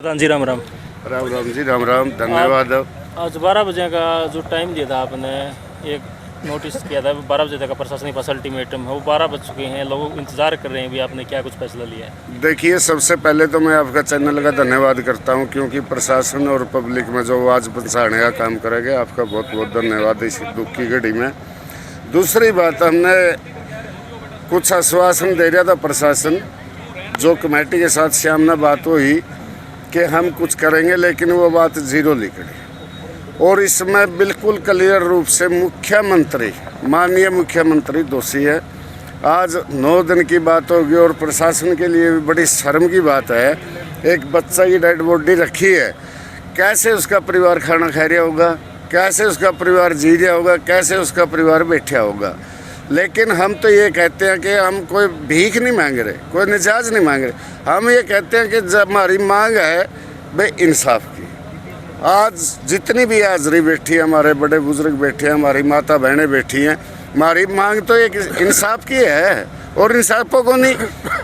प्रधान जी राम राम। राम राम जी, राम राम, धन्यवाद। आज 12 बजे का जो टाइम दिया था आपने, एक नोटिस किया था 12 बजे तक का प्रशासनिक पास अल्टीमेटम है, वो 12 बज चुके हैं, लोग इंतजार कर रहे हैं भी आपने क्या कुछ फैसला लिया है। देखिए, सबसे पहले तो मैं आपका चैनल का धन्यवाद करता हूं, क्योंकि प्रशासन और पब्लिक में जो आवाज़ पहुँचाने का काम करेंगे, आपका बहुत बहुत धन्यवाद इस दुख की घड़ी में। दूसरी बात, हमने कुछ आश्वासन दे रहा था प्रशासन, जो कमेटी के साथ सामने बात हुई कि हम कुछ करेंगे, लेकिन वो बात जीरो निकली। और इसमें बिल्कुल क्लियर रूप से मुख्यमंत्री, माननीय मुख्यमंत्री दोषी है। आज 9 दिन की बात होगी और प्रशासन के लिए भी बड़ी शर्म की बात है। एक बच्चा की डेड बॉडी रखी है, कैसे उसका परिवार खाना खा रहा होगा, कैसे उसका परिवार जी रहा होगा, कैसे उसका परिवार बैठा होगा। लेकिन हम तो ये कहते हैं कि हम कोई भीख नहीं मांग रहे, कोई निजाज नहीं मांग रहे। हम ये कहते हैं कि जब हमारी मांग है भाई इंसाफ की। आज जितनी भी हाजरी बैठी है, हमारे बड़े बुजुर्ग बैठे हैं, हमारी माता बहनें बैठी हैं, हमारी मांग तो एक इंसाफ की है और इंसाफों को नहीं।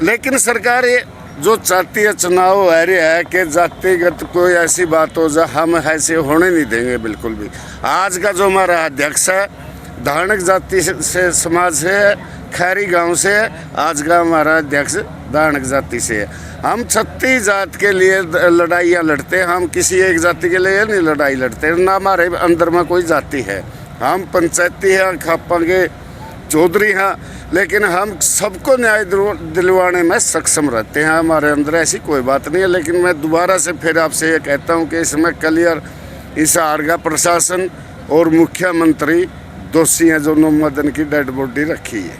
लेकिन सरकार ये जो चाहती है, चुनाव आ रहा है कि जातिगत कोई ऐसी बात हो जा, हम ऐसे होने नहीं देंगे बिल्कुल भी। आज का जो हमारा अध्यक्ष है, धारणक जाति से समाज से है, खैरी गांव से है। आज का हमारा अध्यक्ष धारणक जाति से है। हम 36 जात के लिए लड़ाइयाँ लड़ते हैं, हम किसी एक जाति के लिए नहीं लड़ाई लड़ते, ना हमारे अंदर में कोई जाति है। हम पंचायती हैं, खापा के चौधरी हैं, लेकिन हम सबको न्याय दिलवाने में सक्षम रहते हैं। हमारे अंदर ऐसी कोई बात नहीं है। लेकिन मैं दोबारा से फिर आपसे ये कहता हूँ कि इसमें क्लियर इस हार का प्रशासन और मुख्यमंत्री दोषी हैं, जो 9 मदन की डेड बॉडी रखी है।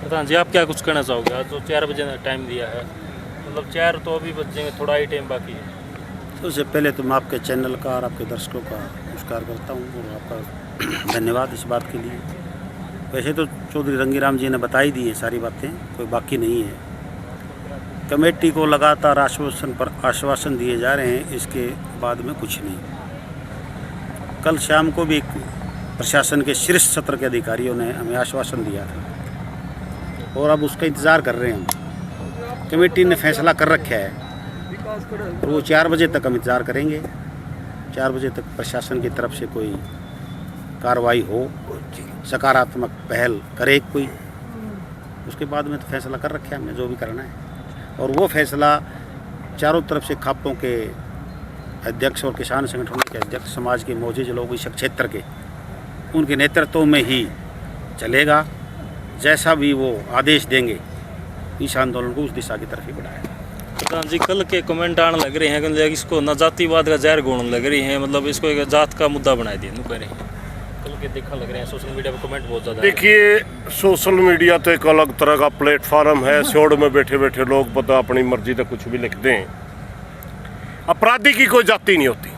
प्रधान जी, आप क्या कुछ कहना चाहोगे? आज जो 4 बजे टाइम दिया है, मतलब 4 तो अभी बच जाएंगे, थोड़ा ही टाइम बाकी है। सबसे पहले तो मैं आपके चैनल का और आपके दर्शकों का नमस्कार करता हूँ और आपका धन्यवाद इस बात के लिए। वैसे तो चौधरी रंगीराम जी ने बता ही दी है सारी बातें, कोई बाकी नहीं है। कमेटी को लगातार आश्वासन दिए जा रहे हैं, इसके बाद में कुछ नहीं। कल शाम को भी प्रशासन के शीर्ष सत्र के अधिकारियों ने हमें आश्वासन दिया था और अब उसका इंतज़ार कर रहे हैं हम। कमेटी ने फैसला कर रखा है और वो 4 बजे तक हम इंतज़ार करेंगे। 4 बजे तक प्रशासन की तरफ से कोई कार्रवाई हो, सकारात्मक पहल करे कोई, उसके बाद में तो फैसला कर रखा है हमने जो भी करना है। और वो फैसला चारों तरफ से खापों के अध्यक्ष और किसान संगठनों के अध्यक्ष, समाज के मौजूद लोग इस क्षेत्र के, उनके नेतृत्व में ही चलेगा। जैसा भी वो आदेश देंगे, इस आंदोलन को उस दिशा की तरफ ही बढ़ाएगा। प्रधान जी, कल के कमेंट आने लग रहे हैं कि इसको न जातिवाद का जहर घोलने लग रही है, मतलब इसको एक जात का मुद्दा बना दिया कह रहे हैं। कल के देखने लग रहे हैं सोशल मीडिया पर कमेंट बहुत ज़्यादा। देखिए, सोशल मीडिया तो एक अलग तरह का प्लेटफॉर्म है। शोड़ में बैठे बैठे लोग पता अपनी मर्जी से कुछ भी लिखते हैं। अपराधी की कोई जाति नहीं होती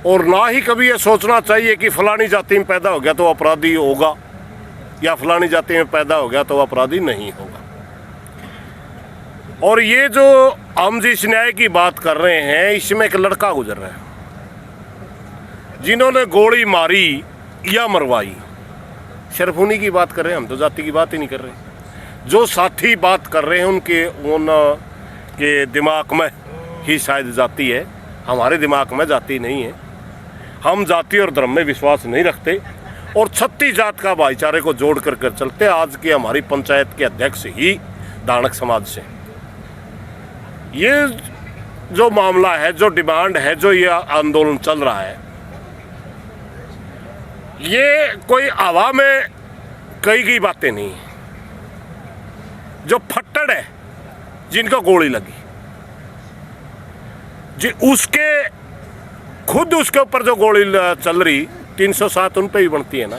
और ना ही कभी ये सोचना चाहिए कि फलानी जाति में पैदा हो गया तो अपराधी होगा या फलानी जाति में पैदा हो गया तो अपराधी नहीं होगा। और ये जो हम जिस न्याय की बात कर रहे हैं, इसमें एक लड़का गुजर रहा है जिन्होंने गोली मारी या मरवाई। सिर्फ उन्हीं की बात कर रहे हैं, हम तो जाति की बात ही नहीं कर रहे। जो साथी बात कर रहे हैं उनके दिमाग में ही शायद जाति है, हमारे दिमाग में जाति नहीं है। हम जाति और धर्म में विश्वास नहीं रखते और 36 जात का भाईचारे को जोड़ कर चलते। आज की हमारी पंचायत के अध्यक्ष ही धारणक समाज से। ये जो मामला है, जो डिमांड है, जो ये आंदोलन चल रहा है, ये कोई हवा में कई की बातें नहीं है। जो फट्टड़ है, जिनको गोली लगी जी, उसके खुद उसके ऊपर जो गोली चल रही 307 उन पे भी बनती है ना।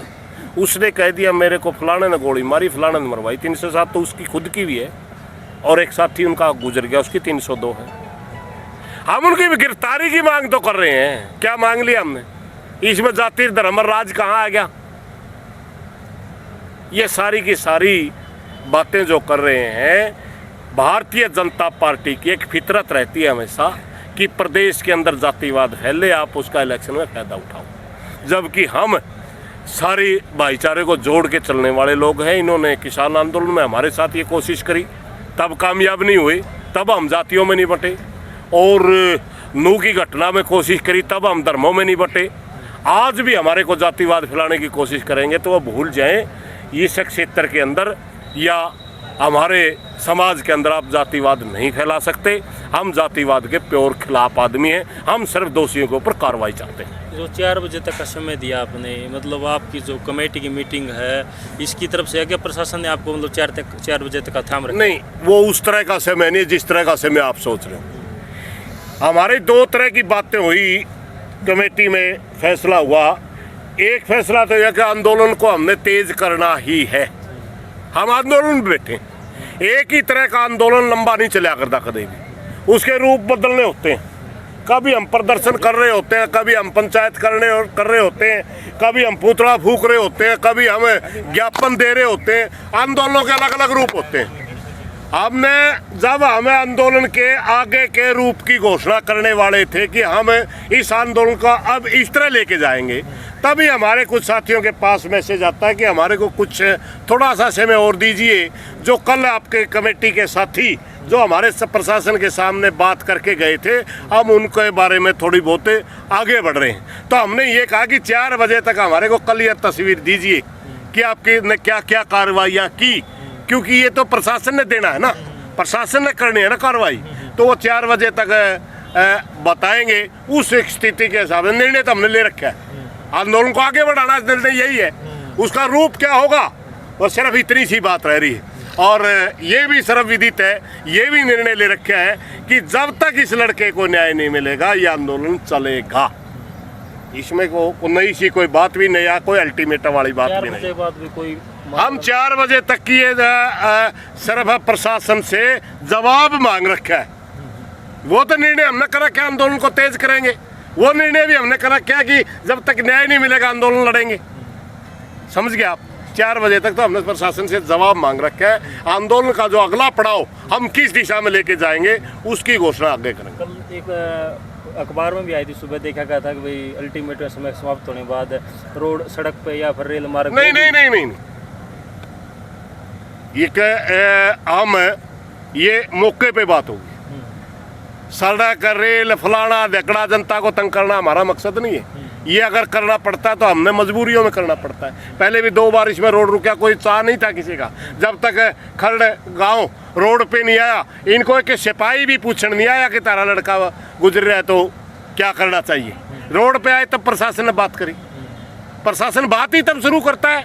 उसने कह दिया मेरे को फलाने ने गोली मारी, फलाने ने मरवाई। 307 तो उसकी खुद की भी है और एक साथी उनका गुजर गया, उसकी 302 है। हम उनकी गिरफ्तारी की मांग तो कर रहे हैं। क्या मांग लिया हमने? इसमें जाति धर्म राज कहाँ आ गया? ये सारी की सारी बातें जो कर रहे हैं, भारतीय जनता पार्टी की एक फितरत रहती है हमेशा कि प्रदेश के अंदर जातिवाद फैले, आप उसका इलेक्शन में फ़ायदा उठाओ। जबकि हम सारी भाईचारे को जोड़ के चलने वाले लोग हैं। इन्होंने किसान आंदोलन में हमारे साथ ये कोशिश करी, तब कामयाब नहीं हुई, तब हम जातियों में नहीं बंटे। और नू की घटना में कोशिश करी, तब हम धर्मों में नहीं बटे। आज भी हमारे को जातिवाद फैलाने की कोशिश करेंगे तो वो भूल जाएं इस क्षेत्र के अंदर या हमारे समाज के अंदर आप जातिवाद नहीं फैला सकते। हम जातिवाद के प्योर खिलाफ आदमी हैं, हम सिर्फ दोषियों के ऊपर कार्रवाई चाहते हैं। जो 4 बजे तक का समय दिया आपने, मतलब आपकी जो कमेटी की मीटिंग है इसकी तरफ से क्या प्रशासन ने आपको मतलब 4 बजे तक का थाम रखा? नहीं, वो उस तरह का समय नहीं जिस तरह का समय आप सोच रहे हो। हमारे 2 तरह की बातें हुई कमेटी में, फैसला हुआ। एक फैसला तो यह कि आंदोलन को हमने तेज करना ही है, हम आंदोलन में बैठे। एक ही तरह का आंदोलन लंबा नहीं चला करता कभी भी, उसके रूप बदलने होते हैं। कभी हम प्रदर्शन कर रहे होते हैं, कभी हम पंचायत कर रहे होते हैं, कभी हम पुतला फूंक रहे होते हैं, कभी हम ज्ञापन दे रहे होते हैं। आंदोलनों के अलग अलग रूप होते हैं। हमने जब हमें आंदोलन के आगे के रूप की घोषणा करने वाले थे कि हम इस आंदोलन को अब इस तरह लेके जाएंगे, तभी हमारे कुछ साथियों के पास मैसेज आता है कि हमारे को कुछ थोड़ा सा समय और दीजिए। जो कल आपके कमेटी के साथी जो हमारे प्रशासन के सामने बात करके गए थे, हम उनके बारे में थोड़ी बहुत आगे बढ़ रहे हैं। तो हमने ये कहा कि 4 बजे तक हमारे को कल यह तस्वीर दीजिए कि आपकी ने क्या क्या कार्रवाइयाँ की, क्योंकि ये तो प्रशासन ने देना है ना, प्रशासन ने करनी है ना कार्रवाई। तो वो 4 बजे तक बताएंगे। उस स्थिति के हिसाब से निर्णय तो हमने ले रखा है, आंदोलन को आगे बढ़ाना निर्णय यही है। उसका रूप क्या होगा वो सिर्फ इतनी सी बात रह रही है। और ये भी सर्वविदित है, ये भी निर्णय ले रखा है कि जब तक इस लड़के को न्याय नहीं मिलेगा ये आंदोलन चलेगा। इसमें को नई सी कोई बात भी नहीं है, कोई अल्टीमेटम वाली बात भी नहीं। हम 4 बजे तक की सिर्फ प्रशासन से जवाब मांग रखा है। वो तो निर्णय हमने कर रखा है आंदोलन को तेज करेंगे, वो निर्णय भी हमने कर रखा है कि जब तक न्याय नहीं मिलेगा आंदोलन लड़ेंगे। समझ गए आप? 4 बजे तक तो हमने प्रशासन से जवाब मांग रखा है। आंदोलन का जो अगला पड़ाव हम किस दिशा में लेके जाएंगे उसकी घोषणा आगे करेंगे। कल एक अखबार में भी आई थी, सुबह देखा गया था कि भाई अल्टीमेट समय समाप्त होने के बाद रोड सड़क पे या फिर रेल मार्ग नहीं। हम ये मौके पे बात होगी। सड़क रेल फलाना ढकड़ा जनता को तंग करना हमारा मकसद नहीं है। ये अगर करना पड़ता है तो हमने मजबूरियों में करना पड़ता है। पहले भी 2 बार इसमें रोड रुका, कोई चाह नहीं था किसी का। जब तक खरड़ गांव रोड पे नहीं आया, इनको एक सिपाही भी पूछने नहीं आया कि तारा लड़का गुजर रहा है तो क्या करना चाहिए। रोड पे आए तब प्रशासन ने बात करी। प्रशासन बात ही तब शुरू करता है,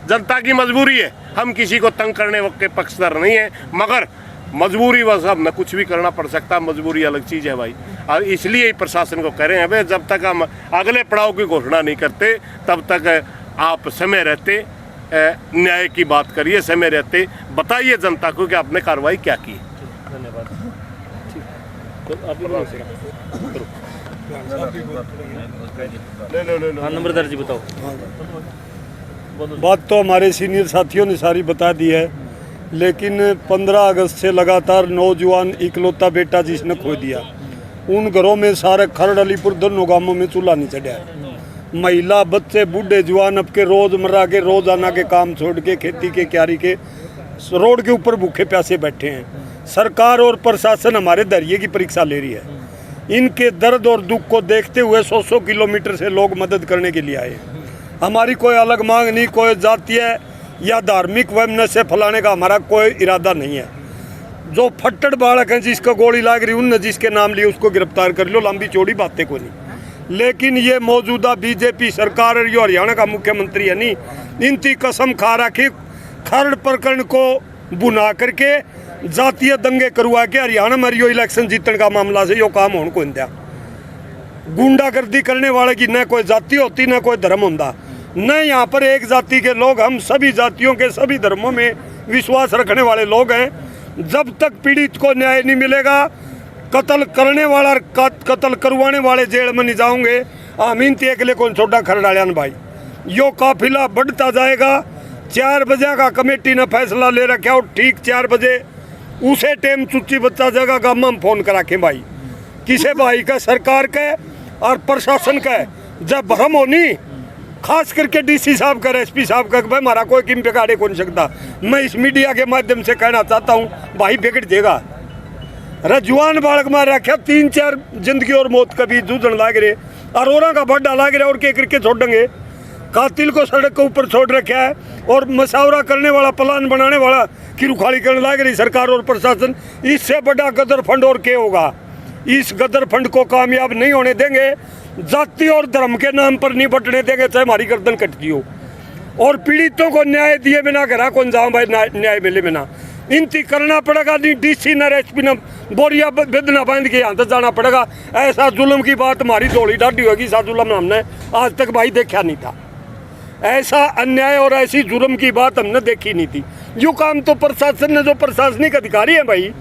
जनता की मजबूरी है। हम किसी को तंग करने के पक्षधर नहीं है, मगर मजबूरी बस हमने कुछ भी करना पड़ सकता है। मजबूरी अलग चीज़ है भाई, और इसलिए ही प्रशासन को कह रहे हैं भाई जब तक हम अगले पड़ाव की घोषणा नहीं करते तब तक आप समय रहते न्याय की बात करिए, समय रहते बताइए जनता को कि आपने कार्रवाई क्या की। धन्यवाद। हाँ, नंबरदार जी बताओ। बात तो हमारे सीनियर साथियों ने सारी बता दी है, लेकिन 15 अगस्त से लगातार नौजवान इकलौता बेटा जिसने खो दिया, उन घरों में सारे खरड़ अलीपुर दोनों गांवों में चूल्हा नहीं चढ़ा है। महिला बच्चे बूढ़े जवान अब के रोजमर्रा के रोजाना के काम छोड़ के खेती के क्यारी के रोड के ऊपर भूखे प्यासे बैठे हैं। सरकार और प्रशासन हमारे धैर्य की परीक्षा ले रही है। इनके दर्द और दुख को देखते हुए 100 किलोमीटर से लोग मदद करने के लिए आए। हमारी कोई अलग मांग नहीं, कोई जातीय या धार्मिक वह नशे फैलाने का हमारा कोई इरादा नहीं है। जो फट्टड़ बालक हैं जिसका गोली लाग रही उनने जिसके नाम लिए उसको गिरफ्तार कर लो, लंबी चौड़ी बातें को नहीं। लेकिन ये मौजूदा बीजेपी सरकार और ये हरियाणा का मुख्यमंत्री है नहीं, इनकी कसम खा रखी खरड़ प्रकरण को बुना करके जातीय दंगे करवा के हरियाणा में यो इलेक्शन जीतने का मामला से यो काम होने को दिया। गुंडागर्दी करने वाले की न कोई जाति होती न कोई धर्म होता, न यहाँ पर एक जाति के लोग, हम सभी जातियों के सभी धर्मों में विश्वास रखने वाले लोग हैं। जब तक पीड़ित को न्याय नहीं मिलेगा, कत्ल करने वाला कत्ल करवाने वाले जेल में नहीं जाओगे। आमीन ते के लिए कौन छोटा खरड़ालियान भाई, यो काफिला बढ़ता जाएगा। 4 बजे का कमेटी ने फैसला ले रखा और ठीक 4 बजे उसे टाइम चुच्ची बच्चा जगह का हम फोन करा के भाई किसे भाई का सरकार का और प्रशासन का जब हम होनी, खास करके डीसी साहब का, एसपी साहब का, भाई हमारा कोई किम बिगाड़े कौन सकता। मैं इस मीडिया के माध्यम से कहना चाहता हूँ भाई बिगड़ देगा। अरे जुआन बालक मार रखा, 3-4 जिंदगी और मौत कभी जूझन लाग रहे, अरोरा का बड्डा लाग रहा और के करके छोड़ देंगे। कातिल को सड़क के ऊपर छोड़ रखा है और मशावरा करने वाला, प्लान बनाने वाला की रुखाड़ी करने लाग रही सरकार और प्रशासन। इससे बड़ा गदर फंड और क्या होगा। इस गदर फंड को कामयाब नहीं होने देंगे, जाति और धर्म के नाम पर नहीं बटने देंगे, चाहे हमारी गर्दन कटती हो। और पीड़ितों को न्याय दिए बिना घरा कौन जाऊँ भाई, न्याय मिले बिना इनती करना पड़ेगा। नहीं डीसी न एसपी न बोरिया बेदना बांध के यहाँ तक जाना पड़ेगा। ऐसा जुल्म की बात हमारी थोड़ी डाढ़ी होगी, ऐसा जुल्म हमने आज तक भाई देखा नहीं था। ऐसा अन्याय और ऐसी जुर्म की बात हमने देखी नहीं थी। जो काम तो प्रशासन ने, जो प्रशासनिक अधिकारी हैं भाई,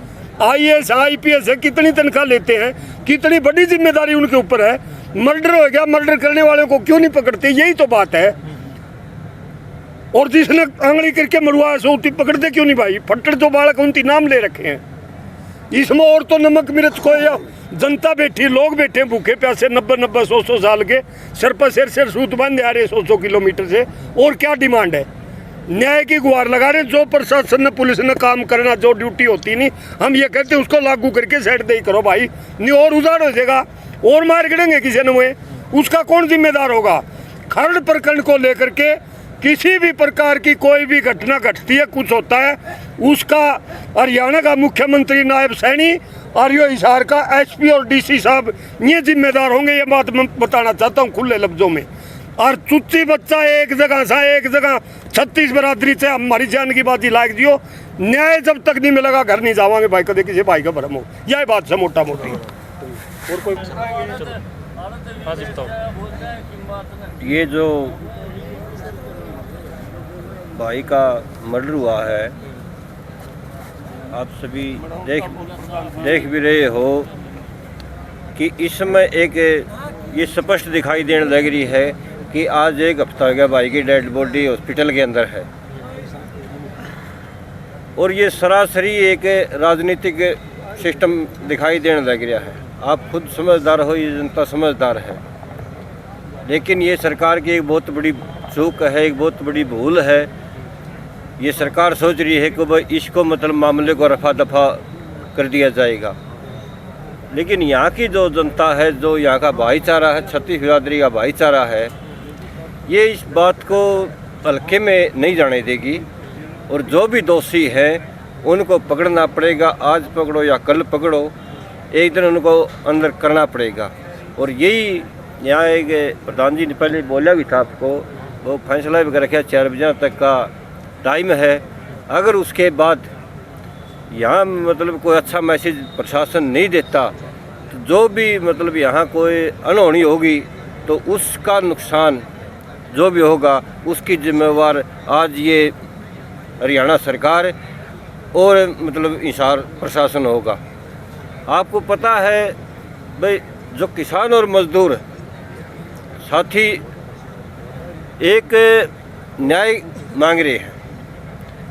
IAS IPS है, कितनी तनख्वाह लेते हैं, कितनी बड़ी जिम्मेदारी उनके ऊपर है। मर्डर हो गया, मर्डर करने वालों को क्यों नहीं पकड़ते, यही तो बात है। और जिसने आंगली करके मरवाया सो उठी पकड़ते क्यों नहीं भाई। फट्टर जो बालक उनकी नाम ले रखे हैं। इसमें और तो नमक मिर्च को या जनता बैठी, लोग बैठे भूखे प्यासे 90-90 100 साल के, सर पर सिर सूत बांधे आ रहे 100 किलोमीटर से। और क्या डिमांड है, न्याय की गुहार लगा रहे। जो प्रशासन ने, पुलिस ने काम करना, जो ड्यूटी होती नहीं, हम ये कहते हैं उसको लागू करके साइड दे करो भाई, नहीं और उजाड़ हो जाएगा और मार गिरेंगे किसी ने हुए, उसका कौन जिम्मेदार होगा। खरड़ प्रकरण को लेकर के किसी भी प्रकार की कोई भी घटना घटती है, कुछ होता है, उसका हरियाणा का मुख्यमंत्री, नायब सैनी और यो हिसार का SP और DC साहब ये जिम्मेदार होंगे। ये बात मैं बताना चाहता हूँ खुले लफ्जों में। और चुच्ची बच्चा एक जगह 36 बरादरी से हमारी जान की बाजी लाग दियो, न्याय जब तक नहीं मिलेगा घर नहीं जावांगे भाई, कदे किसी भाई का भरम हो। यह बात से मोटा मोटी। और कोई हाँ जी बताओ। ये जो भाई का मर्डर हुआ है, आप सभी देख भी रहे हो कि इसमें एक ये स्पष्ट दिखाई देने लग रही है कि आज 1 हफ्ता हो गया भाई की डेड बॉडी हॉस्पिटल के अंदर है। और ये सरासरी एक राजनीतिक सिस्टम दिखाई देने लग रहा है। आप खुद समझदार हो, ये जनता समझदार है, लेकिन ये सरकार की एक बहुत बड़ी चूक है, एक बहुत बड़ी भूल है। ये सरकार सोच रही है कि भाई इसको मतलब मामले को रफा दफा कर दिया जाएगा, लेकिन यहाँ की जो जनता है, जो यहाँ का भाईचारा है, छत्तीस बिरादरी का भाईचारा है, ये इस बात को हल्के में नहीं जाने देगी। और जो भी दोषी हैं उनको पकड़ना पड़ेगा, आज पकड़ो या कल पकड़ो, एक दिन उनको अंदर करना पड़ेगा। और यही यहाँ एक प्रधान जी ने पहले बोला भी था आपको, वो फैसला भी कर रखा 4 बजे तक का टाइम है। अगर उसके बाद यहाँ मतलब कोई अच्छा मैसेज प्रशासन नहीं देता, तो जो भी मतलब यहाँ कोई अनहोनी होगी तो उसका नुकसान जो भी होगा उसकी जिम्मेवार आज ये हरियाणा सरकार और मतलब हिसार प्रशासन होगा। आपको पता है भाई, जो किसान और मजदूर साथी एक न्याय मांग रहे हैं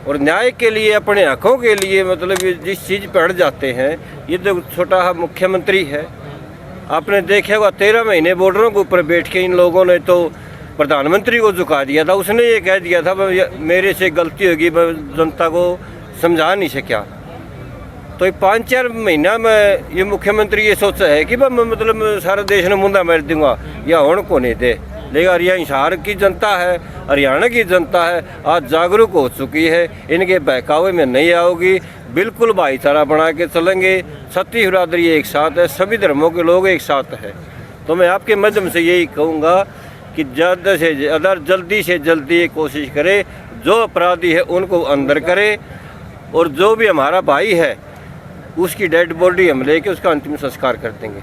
और न्याय के लिए, अपने हकों के लिए मतलब ये जिस चीज़ पर अड़ जाते हैं, ये तो छोटा मुख्यमंत्री है। आपने देखा होगा 13 महीने बॉर्डरों के ऊपर बैठ के इन लोगों ने तो प्रधानमंत्री को झुका दिया था। उसने ये कह दिया था मेरे से गलती होगी, मैं जनता को समझा नहीं सका। तो 5-4 महीना में ये मुख्यमंत्री ये सोचा है कि मैं मतलब सारे देश ने मुंदा मार दूंगा या होने को नहीं दे। लेकिन हरियाणा हिसार की जनता है, हरियाणा की जनता है, आज जागरूक हो चुकी है, इनके बहकावे में नहीं आओगी। बिल्कुल भाईचारा बना के चलेंगे, छत्तीस बिरादरी एक साथ है, सभी धर्मों के लोग एक साथ है। तो मैं आपके माध्यम से यही कहूँगा कि ज़्यादा से ज़्यादा जल्दी से जल्दी कोशिश करें, जो अपराधी है उनको अंदर करें, और जो भी हमारा भाई है उसकी डेड बॉडी हम लेके उसका अंतिम संस्कार कर देंगे।